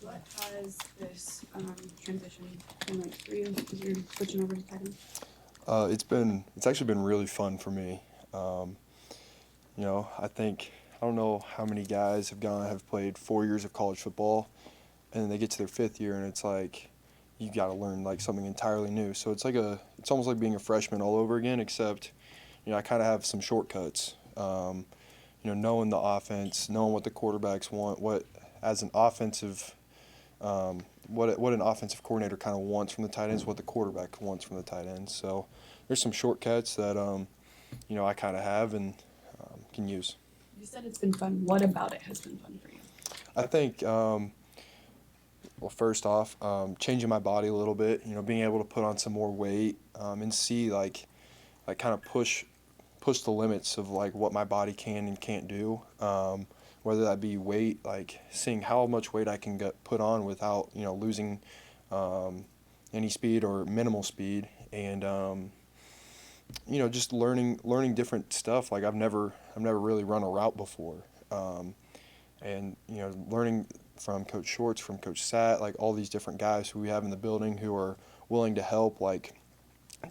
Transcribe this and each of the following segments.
What has this transition been like for you as you're switching over to tight end? It's actually been really fun for me. Um, I don't know how many guys have played 4 years of college football, and then they get to their fifth year, and it's like you got to learn like something entirely new. So it's almost like being a freshman all over again, except I kind of have some shortcuts. Knowing the offense, knowing what the quarterbacks want, what as an offensive what an offensive coordinator kind of wants from the tight ends, what the quarterback wants from the tight ends. So there's some shortcuts that I kind of have and can use. You said it's been fun. What about it has been fun for you? I think well, first off, changing my body a little bit. Being able to put on some more weight and see like kind of push the limits of like what my body can and can't do. Whether that be weight, like seeing how much weight I can put on without losing any speed or minimal speed, and just learning different stuff. Like I've never really run a route before, and learning from Coach Shorts, from Coach Sat, like all these different guys who we have in the building who are willing to help. Like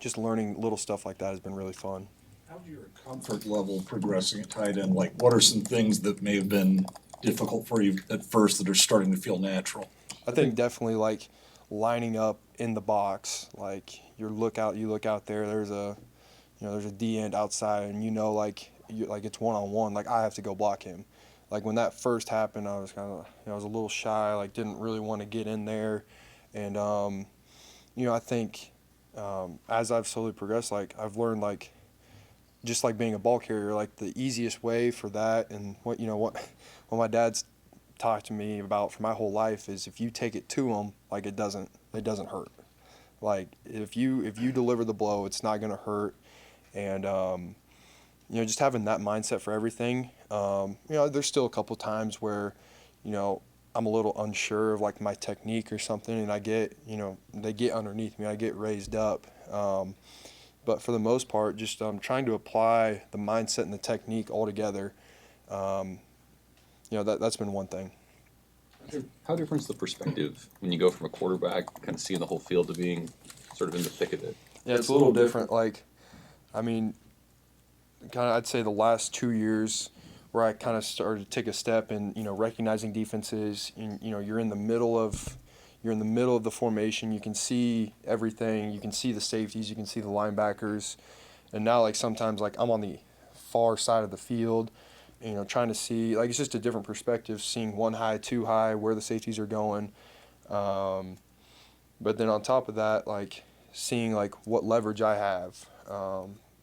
just learning little stuff like that has been really fun. How's your comfort level progressing at tight end? Like, what are some things that may have been difficult for you at first that are starting to feel natural? I think definitely like lining up in the box. Like you look out there. There's a D end outside, and like it's 1-on-1. Like I have to go block him. Like when that first happened, I was kind of I was a little shy. Like didn't really want to get in there, and I think as I've slowly progressed, like I've learned like just like being a ball carrier, like the easiest way for that, and what my dad's talked to me about for my whole life is if you take it to him, like it doesn't hurt. Like if you deliver the blow, it's not gonna hurt, and just having that mindset for everything. There's still a couple times where, I'm a little unsure of like my technique or something, and they get underneath me, I get raised up. But for the most part, just trying to apply the mindset and the technique all together. Um, that's been one thing. How different is the perspective when you go from a quarterback, kind of seeing the whole field, to being sort of in the thick of it? Yeah, it's a little different. Like, I mean, kind of I'd say the last 2 years where I kind of started to take a step in recognizing defenses. You're in the middle of the formation. You can see everything. You can see the safeties. You can see the linebackers. And now like sometimes like I'm on the far side of the field. Trying to see like it's just a different perspective. Seeing one high, two high, where the safeties are going. Um, but then on top of that, like seeing like what leverage I have.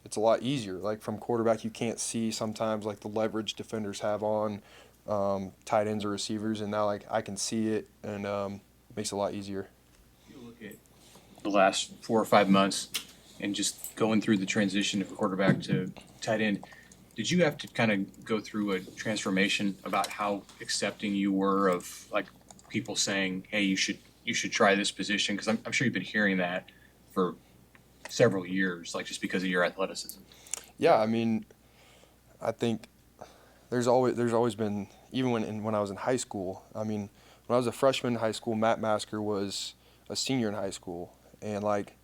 It's a lot easier. Like from quarterback, you can't see sometimes like the leverage defenders have on tight ends or receivers, and now like I can see it, and makes it a lot easier. You look at the last 4 or 5 months and just going through the transition of quarterback to tight end. Did you have to kind of go through a transformation about how accepting you were of like people saying, "Hey, you should try this position"? Because I'm sure you've been hearing that for several years, like just because of your athleticism. Yeah, I mean, I think there's always been, even when I was in high school. I mean, when I was a freshman in high school, Matt Masker was a senior in high school, and like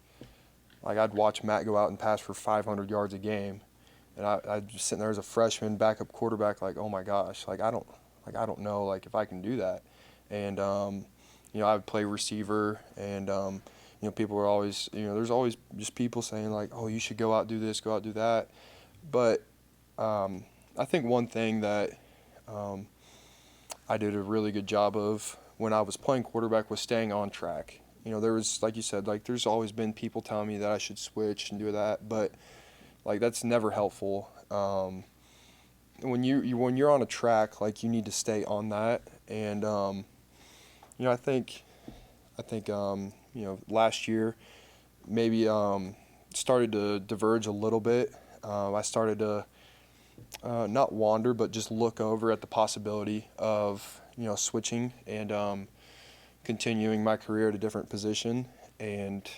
I'd watch Matt go out and pass for 500 yards a game, and I'd just sitting there as a freshman backup quarterback, like, oh my gosh, like I don't know like if I can do that, and I would play receiver, and people were always, there's always just people saying like, oh, you should go out do this, go out do that, but I think one thing that um, I did a really good job of when I was playing quarterback was staying on track. There was, like you said, like there's always been people telling me that I should switch and do that, but like that's never helpful. When you're on a track, like you need to stay on that, and I think last year maybe started to diverge a little bit. I started to not wander, but just look over at the possibility of switching and continuing my career at a different position. And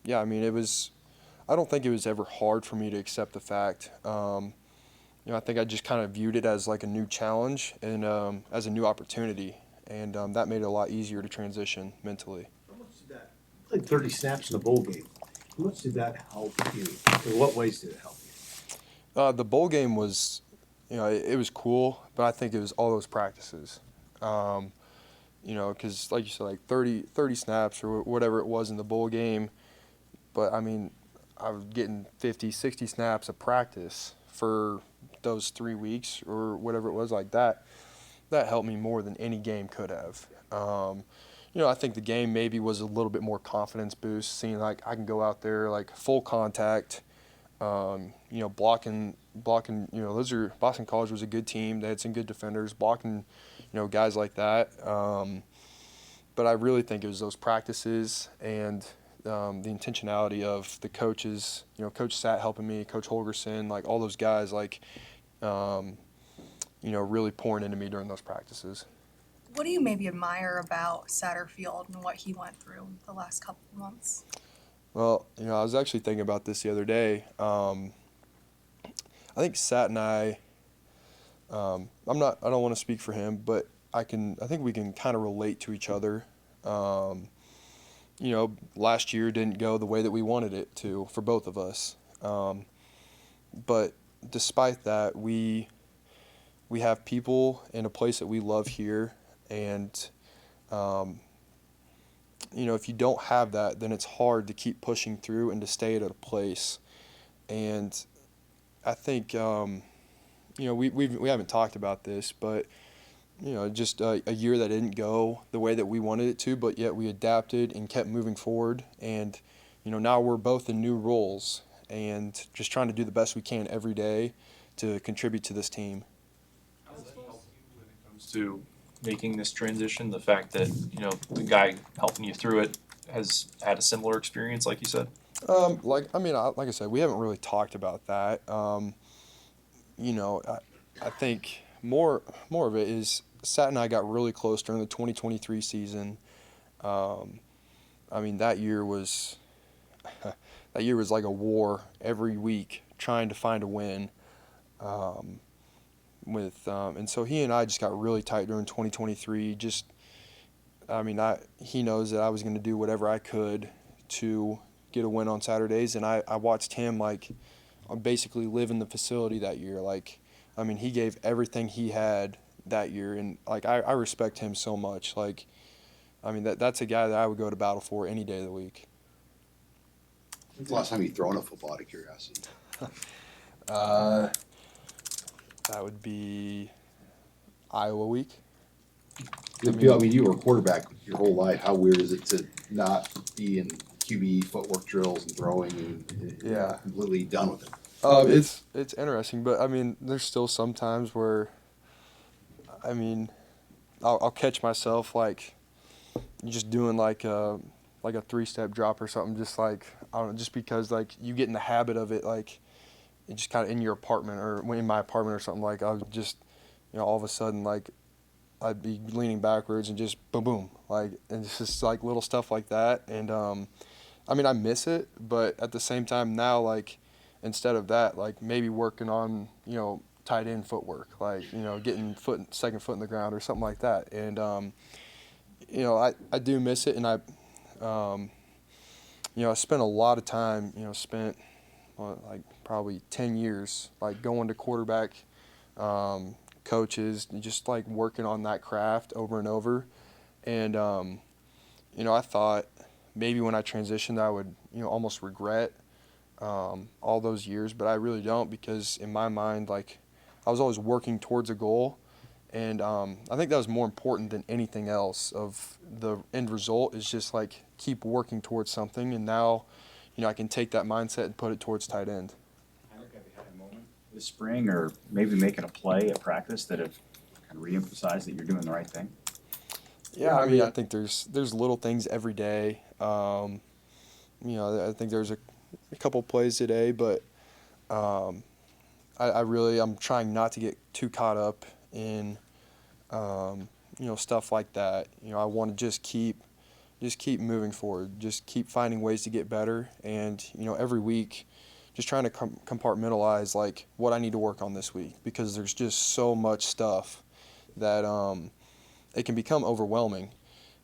yeah, I mean, I don't think it was ever hard for me to accept the fact. I think I just kind of viewed it as like a new challenge and as a new opportunity. and that made it a lot easier to transition mentally. How much did that, played 30 snaps in the bowl game. How much did that help you? In what ways did it help you? The bowl game was, it was cool, but I think it was all those practices. Because like you said, like 30 snaps or whatever it was in the bowl game. But, I mean, I was getting 50, 60 snaps of practice for those 3 weeks or whatever it was like that. That helped me more than any game could have. I think the game maybe was a little bit more confidence boost, seeing like I can go out there like full contact, blocking. Boston College was a good team. They had some good defenders, blocking, guys like that. But I really think it was those practices and the intentionality of the coaches, Coach Sat helping me, Coach Holgerson, like all those guys, like, really pouring into me during those practices. What do you maybe admire about Satterfield and what he went through the last couple of months? Well, I was actually thinking about this the other day. I think Sat and I don't want to speak for him, but I think we can kind of relate to each other. Last year didn't go the way that we wanted it to for both of us. But despite that, we have people in a place that we love here, and if you don't have that, then it's hard to keep pushing through and to stay at a place. And I think we haven't talked about this, but just a year that didn't go the way that we wanted it to, but yet we adapted and kept moving forward. And now we're both in new roles and just trying to do the best we can every day to contribute to this team. How does that help you when it comes to making this transition? The fact that the guy helping you through it has had a similar experience, like you said. Like I said, we haven't really talked about that. I think more of it is Sat and I got really close during the 2023 season. That year was like a war every week trying to find a win. And so he and I just got really tight during 2023. He knows that I was going to do whatever I could to get a win on Saturdays, and I watched him basically live in the facility that year. He gave everything he had that year, and I respect him so much. That's a guy that I would go to battle for any day of the week. When's the last time you've thrown a football, out of curiosity? That would be Iowa week. You were a quarterback your whole life. How weird is it to not be in QB footwork drills and throwing and Yeah. completely done with it? It's interesting, but there's still some times where I'll catch myself just doing like a 3-step drop or something, just I don't know, just because you get in the habit of it, it's just kind of in your apartment or in my apartment or something. I would just all of a sudden I'd be leaning backwards and just boom boom, and it's just little stuff like that. And I miss it, but at the same time now instead of that, maybe working on tight end footwork, getting second foot in the ground or something like that. And I do miss it, and I spent a lot of time probably 10 years going to quarterback coaches, just working on that craft over and over. And I thought maybe when I transitioned I would almost regret all those years, but I really don't, because in my mind I was always working towards a goal, and I think that was more important than anything else. Of the end result is just keep working towards something, and now I can take that mindset and put it towards tight end. Heinrich, have you had a moment this spring, or maybe making a play at practice that have kind of reemphasized that you're doing the right thing? Yeah, I think there's little things every day. I think there's a couple plays today, but I'm trying not to get too caught up in stuff like that. I want to just keep moving forward, just keep finding ways to get better, and every week just trying to compartmentalize what I need to work on this week, because there's just so much stuff that it can become overwhelming.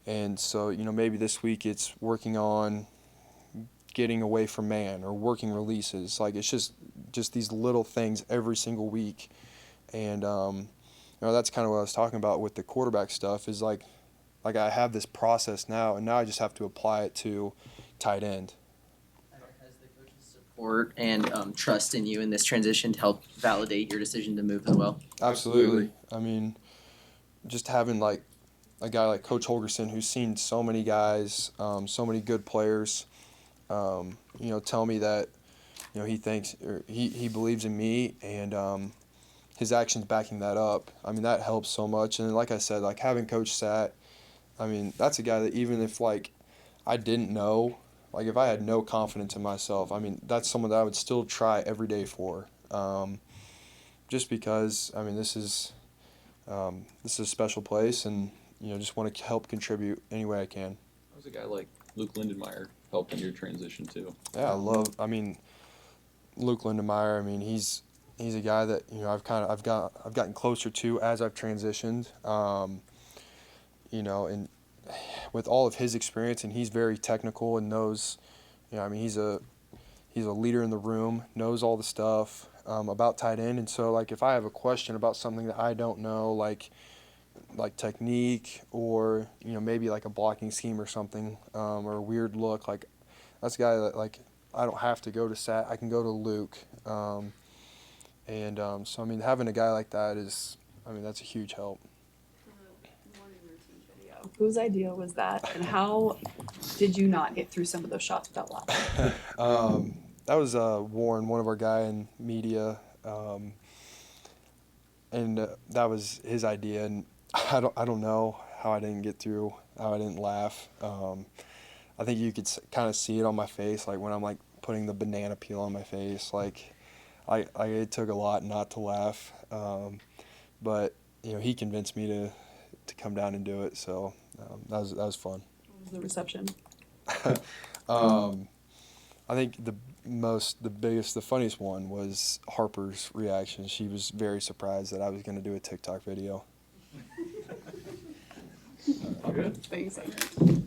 And so, maybe this week it's working on getting away from man or working releases. Like, it's just these little things every single week. And, that's kind of what I was talking about with the quarterback stuff is like I have this process now, and now I just have to apply it to tight end. Has the coach's support and trust in you in this transition to help validate your decision to move as well? Absolutely. I mean, just having like a guy like Coach Holgerson who's seen so many guys, so many good players, tell me that, he thinks or he believes in me, and his actions backing that up. I mean, that helps so much. And like I said, like having Coach Sat, I mean, that's a guy that even if like I didn't know, like if I had no confidence in myself, I mean, that's someone that I would still try every day for. Just because, I mean, this is a special place, and just want to help contribute any way I can. How's a guy like Luke Lindenmeyer help in your transition too? Yeah, I mean, Luke Lindenmeyer. I mean, he's a guy that I've gotten closer to as I've transitioned. And with all of his experience, and he's very technical and knows, I mean, he's a leader in the room, knows all the stuff about tight end. And so, like, if I have a question about something that I don't know, like technique or, maybe like a blocking scheme or something, or a weird look, like, that's a guy that, like, I don't have to go to Sat, I can go to Luke. So, I mean, having a guy like that that's a huge help. Morning routine video. Whose idea was that, and how did you not get through some of those shots without laughing? That was Warren, one of our guy in media, and that was his idea. And I don't know how I didn't get through, how I didn't laugh. I think you could kind of see it on my face, like when I'm like putting the banana peel on my face. Like, it took a lot not to laugh, but he convinced me to come down and do it. So that was fun. What was the reception? I think the funniest one was Harper's reaction. She was very surprised that I was going to do a TikTok video. Thanks, Heinrich.